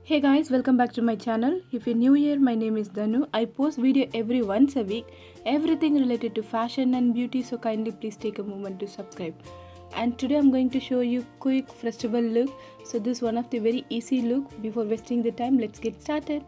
Hey guys, welcome back to my channel. If you're new here, my name is Danu. I post video every once a week, everything related to fashion and beauty, so kindly please take a moment to subscribe. And today I'm going to show you quick festival look. So this is one of the very easy look. Before wasting the time, let's get started.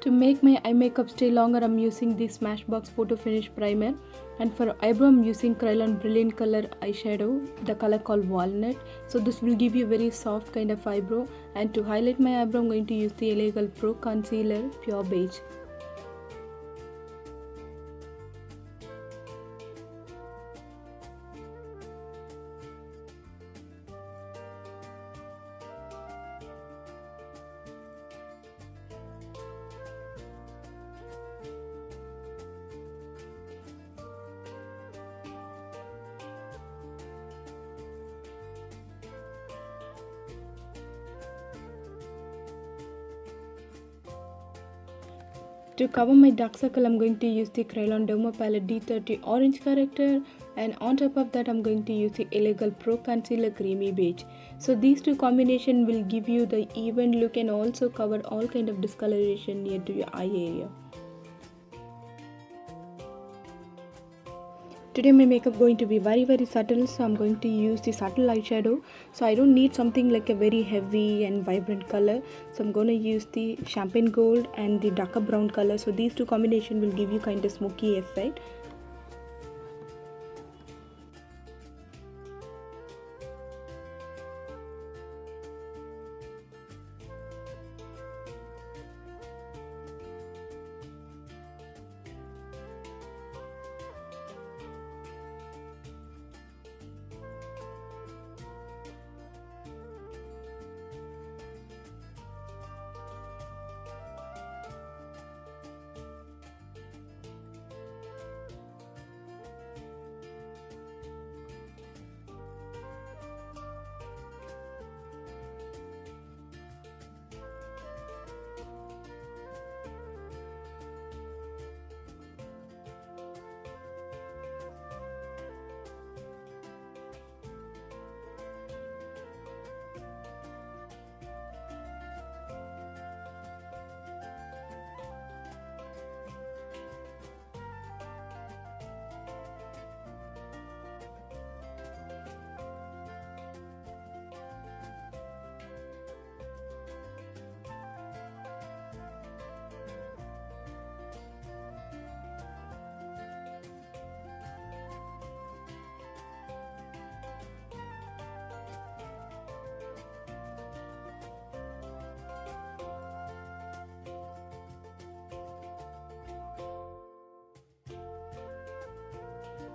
To make my eye makeup stay longer, I'm using the Smashbox Photo Finish Primer, and for eyebrow I'm using Kryolan Brilliant Color eyeshadow, the color called Walnut. So this will give you very soft kind of eyebrow, and to highlight my eyebrow I'm going to use the LA Pro Concealer Pure Beige. To cover my dark circle, I'm going to use the Kryolan Derma Palette D30 Orange Corrector, and on top of that I'm going to use the LA Pro Concealer Creamy Beige. So these two combination will give you the even look and also cover all kind of discoloration near to your eye area. Today my makeup going to be very subtle, so I'm going to use the subtle eyeshadow. So I don't need something like a very heavy and vibrant color, so I'm going to use the champagne gold and the darker brown color. So these two combination will give you kind of smoky effect.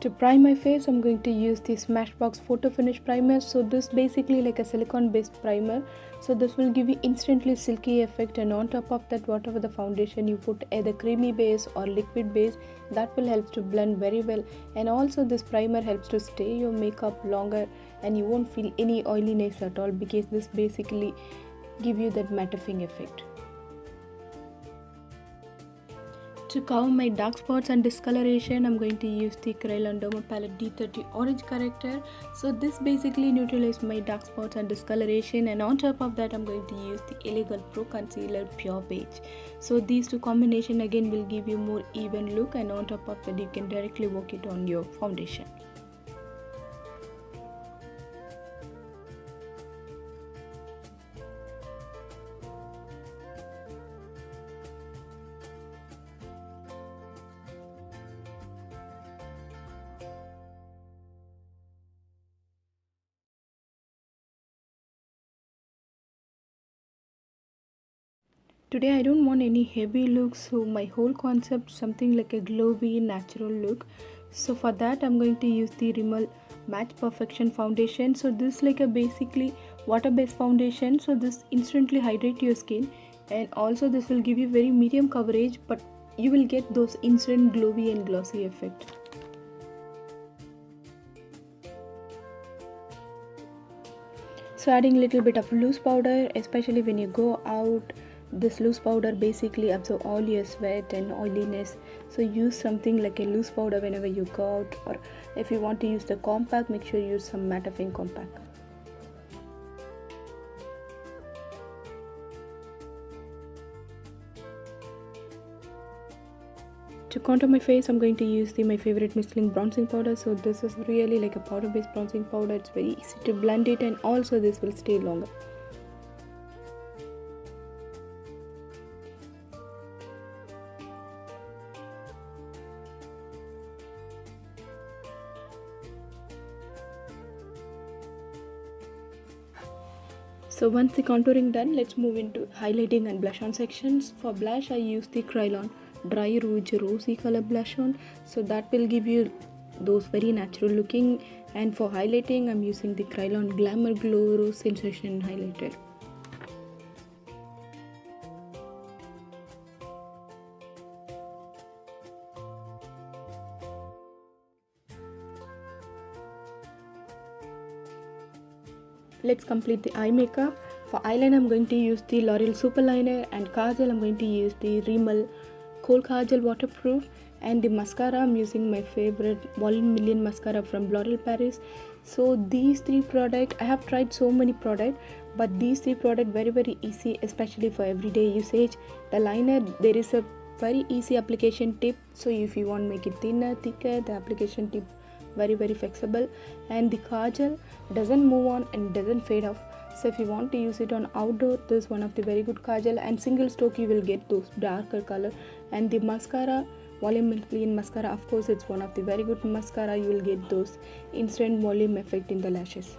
To prime my face, I'm going to use the Smashbox Photo Finish Primer. So this basically like a silicone based primer. So this will give you instantly silky effect, and on top of that, whatever the foundation you put, either creamy base or liquid base, that will help to blend very well. And also this primer helps to stay your makeup longer, and you won't feel any oiliness at all, because this basically give you that mattifying effect. To cover my dark spots and discoloration, I'm going to use the Kryolan Derma Palette D30 Orange Corrector. So this basically neutralizes my dark spots and discoloration, and on top of that I'm going to use the LA Pro Concealer Pure Beige. So these two combination again will give you more even look, and on top of that you can directly work it on your foundation. Today I don't want any heavy look, so my whole concept something like a glowy natural look. So for that I'm going to use the Rimmel Match Perfection foundation. So this like a basically water based foundation, so this instantly hydrate your skin, and also this will give you very medium coverage, but you will get those instant glowy and glossy effect. So adding a little bit of loose powder, especially when you go out, this loose powder basically absorb all your sweat and oiliness. So use something like a loose powder whenever you go out, or if you want to use the compact, make sure you use some mattifying compact. To contour my face, I'm going to use my favorite Michelin bronzing powder. So this is really like a powder based bronzing powder. It's very easy to blend it, and also this will stay longer. So once the contouring done, let's move into highlighting and blush on sections. For blush, I use the Krylon Dry Rouge Rosy color blush on, so that will give you those very natural looking. And for highlighting, I'm using the Krylon Glamour Glow Rose Sensation highlighter. Let's complete the eye makeup. For eyeliner, I'm going to use the Oréalsuper liner, and kajal, I'm going to use the Rimmel Kohl Kajal Waterproof, and the mascara, I'm using my favorite Volume Million mascara from L'Oréal Paris. So these three products, I have tried so many products, but these three products very easy, especially for everyday usage. The liner, there is a very easy application tip, so if you want to make it thinner, thicker, the application tip very flexible. And the kajal doesn't move on and doesn't fade off, so if you want to use it on outdoor, this is one of the very good kajal, and single stroke you will get those darker color. And the mascara, Volume Million mascara, of course it's one of the very good mascara, you will get those instant volume effect in the lashes.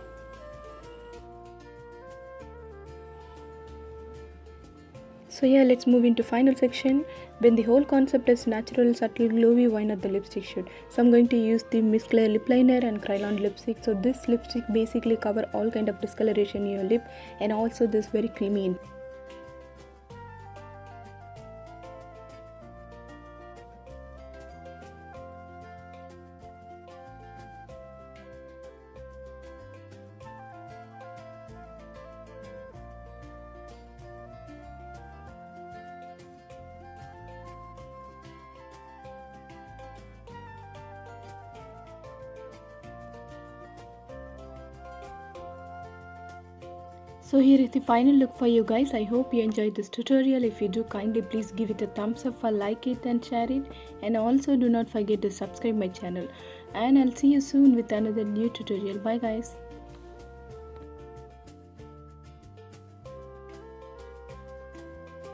So yeah, let's move into final section. When the whole concept is natural, subtle, glowy, why not the lipstick should? So I'm going to use the Miss Claire lip liner and Krylon lipstick. So this lipstick basically cover all kind of discoloration in your lip, and also this very creamy. So here is the final look for you guys. I hope you enjoyed this tutorial. If you do, kindly please give it a thumbs up, or like it and share it, and also do not forget to subscribe my channel, and I'll see you soon with another new tutorial. Bye guys.